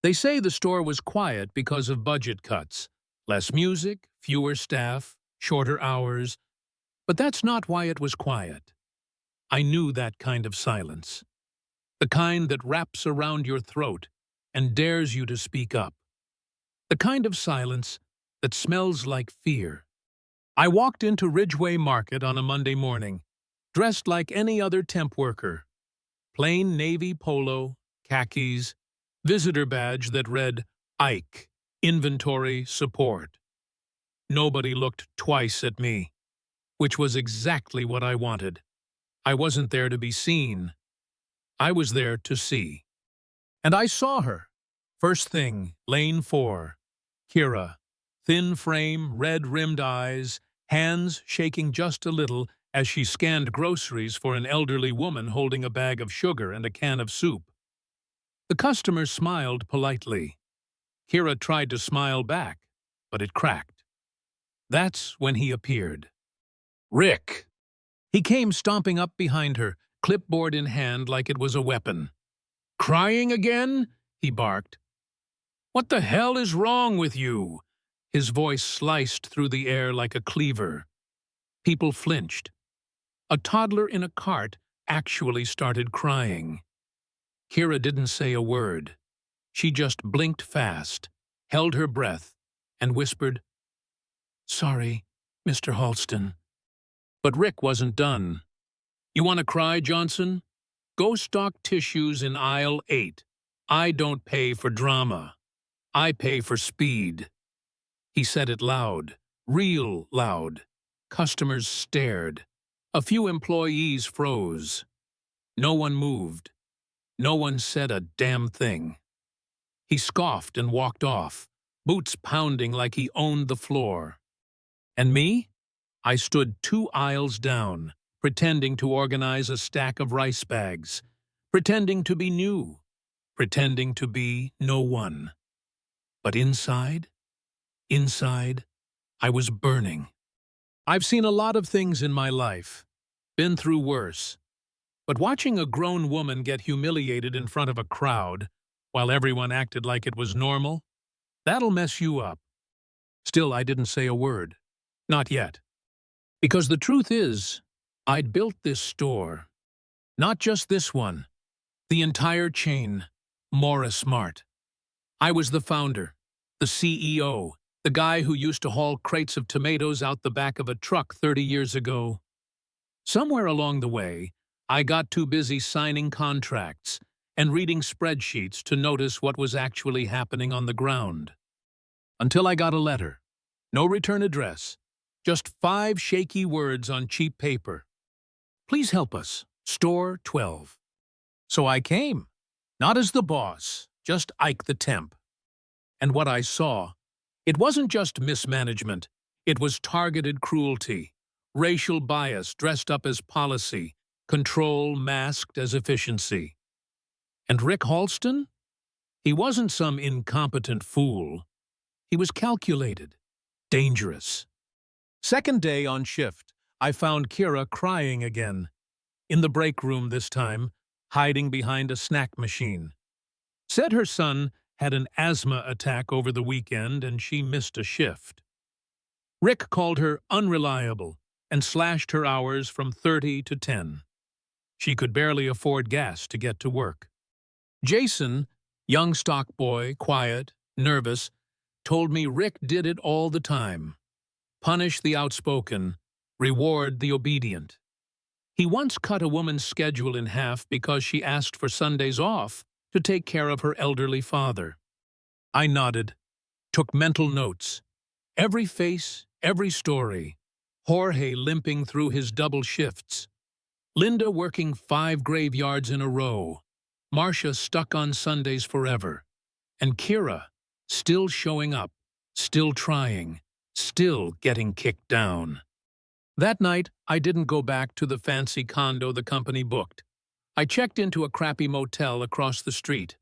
They say the store was quiet because of budget cuts. Less music, fewer staff, shorter hours. But that's not why it was quiet. I knew that kind of silence. The kind that wraps around your throat and dares you to speak up. The kind of silence that smells like fear. I walked into Ridgeway Market on a Monday morning, dressed like any other temp worker. Plain navy polo, khakis, visitor badge that read Ike, Inventory Support. Nobody looked twice at me, which was exactly what I wanted. I wasn't there to be seen. I was there to see. And I saw her. First thing, lane 4. Kira. Thin frame, red-rimmed eyes, hands shaking just a little as she scanned groceries for an elderly woman holding a bag of sugar and a can of soup. The customer smiled politely. Kira tried to smile back, but it cracked. That's when he appeared. Rick! He came stomping up behind her, clipboard in hand like it was a weapon. Crying again? He barked. What the hell is wrong with you? His voice sliced through the air like a cleaver. People flinched. A toddler in a cart actually started crying. Kira didn't say a word. She just blinked fast, held her breath, and whispered, Sorry, Mr. Halston. But Rick wasn't done. You want to cry, Johnson? Go stock tissues in aisle 8. I don't pay for drama. I pay for speed. He said it loud, real loud. Customers stared. A few employees froze. No one moved. No one said a damn thing. He scoffed and walked off, boots pounding like he owned the floor. And me? I stood 2 aisles down, pretending to organize a stack of rice bags, pretending to be new, pretending to be no one. But inside, I was burning. I've seen a lot of things in my life, been through worse. But watching a grown woman get humiliated in front of a crowd, while everyone acted like it was normal, that'll mess you up. Still, I didn't say a word. Not yet. Because the truth is, I'd built this store. Not just this one. The entire chain. Morris Mart. I was the founder, the CEO, the guy who used to haul crates of tomatoes out the back of a truck 30 years ago. Somewhere along the way, I got too busy signing contracts and reading spreadsheets to notice what was actually happening on the ground. Until I got a letter. No return address. Just 5 shaky words on cheap paper. Please help us. Store 12. So I came. Not as the boss, just Ike the temp. And what I saw, it wasn't just mismanagement. It was targeted cruelty, racial bias dressed up as policy, control masked as efficiency. And Rick Halston? He wasn't some incompetent fool. He was calculated, dangerous. Second day on shift, I found Kira crying again. In the break room this time, hiding behind a snack machine. Said her son had an asthma attack over the weekend and she missed a shift. Rick called her unreliable and slashed her hours from 30 to 10. She could barely afford gas to get to work. Jason, young stock boy, quiet, nervous, told me Rick did it all the time. Punish the outspoken, reward the obedient. He once cut a woman's schedule in half because she asked for Sundays off to take care of her elderly father. I nodded, took mental notes. Every face, every story. Jorge limping through his double shifts. Linda working 5 graveyards in a row. Marcia stuck on Sundays forever. And Kira still showing up, still trying, still getting kicked down. That night, I didn't go back to the fancy condo the company booked. I checked into a crappy motel across the street.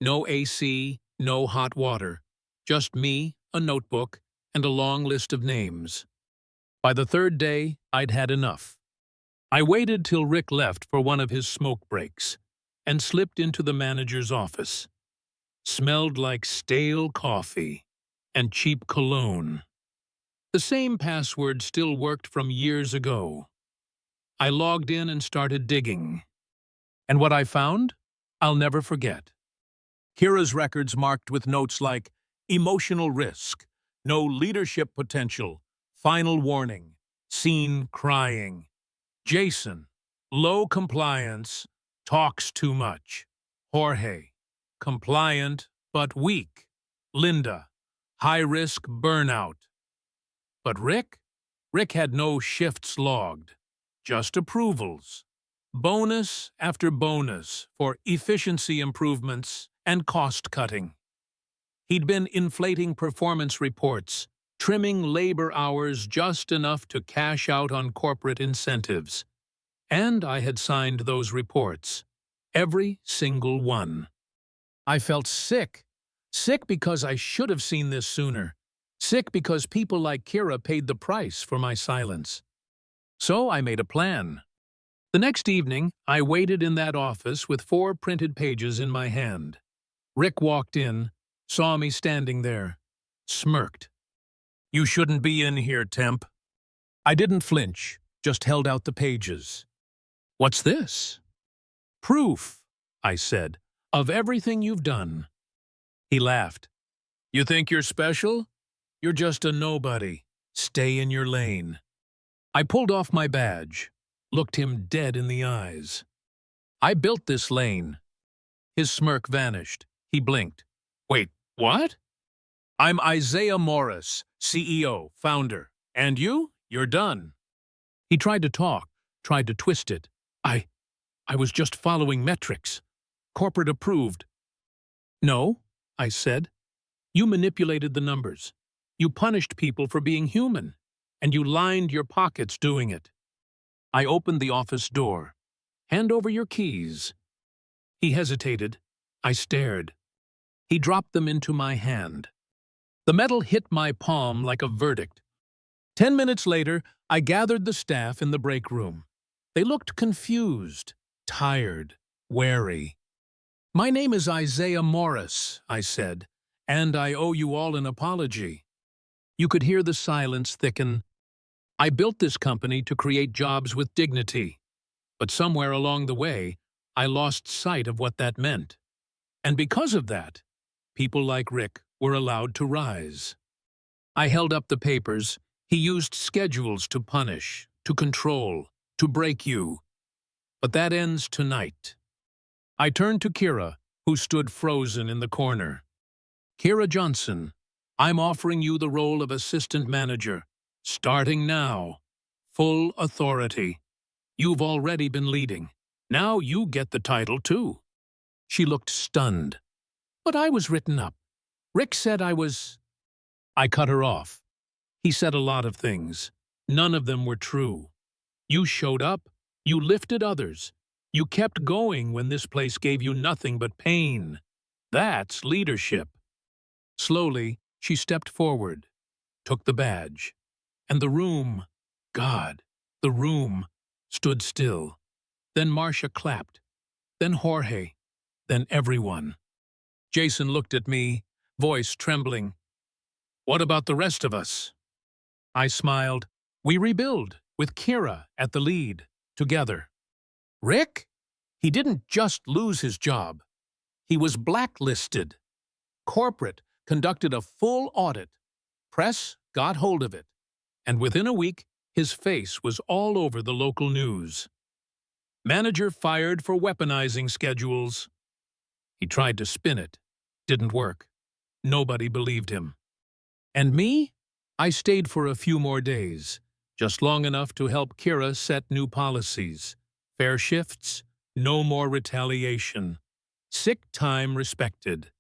No AC, no hot water. Just me, a notebook, and a long list of names. By the 3rd day, I'd had enough. I waited till Rick left for one of his smoke breaks and slipped into the manager's office. smelled like stale coffee and cheap cologne. The same password still worked from years ago. I logged in and started digging. And what I found? I'll never forget. Kira's records marked with notes like emotional risk, no leadership potential, final warning, seen crying. Jason, low compliance, talks too much. Jorge, compliant but weak. Linda, high risk burnout. But Rick? Rick had no shifts logged, just approvals. Bonus after bonus for efficiency improvements and cost cutting. He'd been inflating performance reports, trimming labor hours just enough to cash out on corporate incentives. And I had signed those reports. Every single one. I felt sick. Sick because I should have seen this sooner. Sick because people like Kira paid the price for my silence. So I made a plan. The next evening, I waited in that office with 4 printed pages in my hand. Rick walked in, saw me standing there, smirked. "You shouldn't be in here, temp." I didn't flinch, just held out the pages. "What's this?" "Proof," I said, "of everything you've done." He laughed. "You think you're special? You're just a nobody. Stay in your lane." I pulled off my badge, looked him dead in the eyes. "I built this lane." His smirk vanished. He blinked. "Wait, what?" "I'm Isaiah Morris, CEO, founder. And you? You're done." He tried to talk, tried to twist it. I was just following metrics. Corporate approved." "No," I said. "You manipulated the numbers. You punished people for being human. And you lined your pockets doing it." I opened the office door. "Hand over your keys." He hesitated. I stared. He dropped them into my hand. The metal hit my palm like a verdict. 10 minutes later, I gathered the staff in the break room. They looked confused, tired, wary. "My name is Isaiah Morris," I said, "and I owe you all an apology." You could hear the silence thicken. "I built this company to create jobs with dignity, but somewhere along the way, I lost sight of what that meant. And because of that, people like Rick were allowed to rise." I held up the papers. "He used schedules to punish, to control, to break you. But that ends tonight." I turned to Kira, who stood frozen in the corner. "Kira Johnson, I'm offering you the role of assistant manager, starting now. Full authority. You've already been leading. Now you get the title too." She looked stunned. "But I was written up. Rick said I was—" I cut her off. "He said a lot of things. None of them were true. You showed up. You lifted others. You kept going when this place gave you nothing but pain. That's leadership." Slowly, she stepped forward, took the badge, and the room, God, the room, stood still. Then Marcia clapped, then Jorge, then everyone. Jason looked at me, voice trembling. "What about the rest of us?" I smiled. "We rebuild, with Kira at the lead, together." "Rick? He didn't just lose his job. He was blacklisted. Corporate conducted a full audit. Press got hold of it. And within a week, his face was all over the local news. Manager fired for weaponizing schedules." He tried to spin it. Didn't work. Nobody believed him. And me? I stayed for a few more days, just long enough to help Kira set new policies. Fair shifts, no more retaliation. Sick time respected.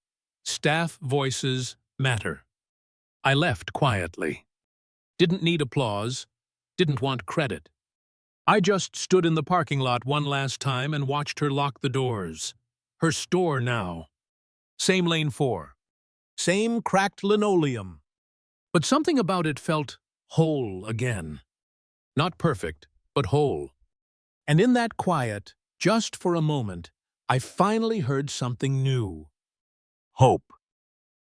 Staff voices matter. I left quietly. Didn't need applause. Didn't want credit. I just stood in the parking lot one last time and watched her lock the doors. Her store now. Same lane 4. Same cracked linoleum. But something about it felt whole again. Not perfect, but whole. And in that quiet, just for a moment, I finally heard something new. hope.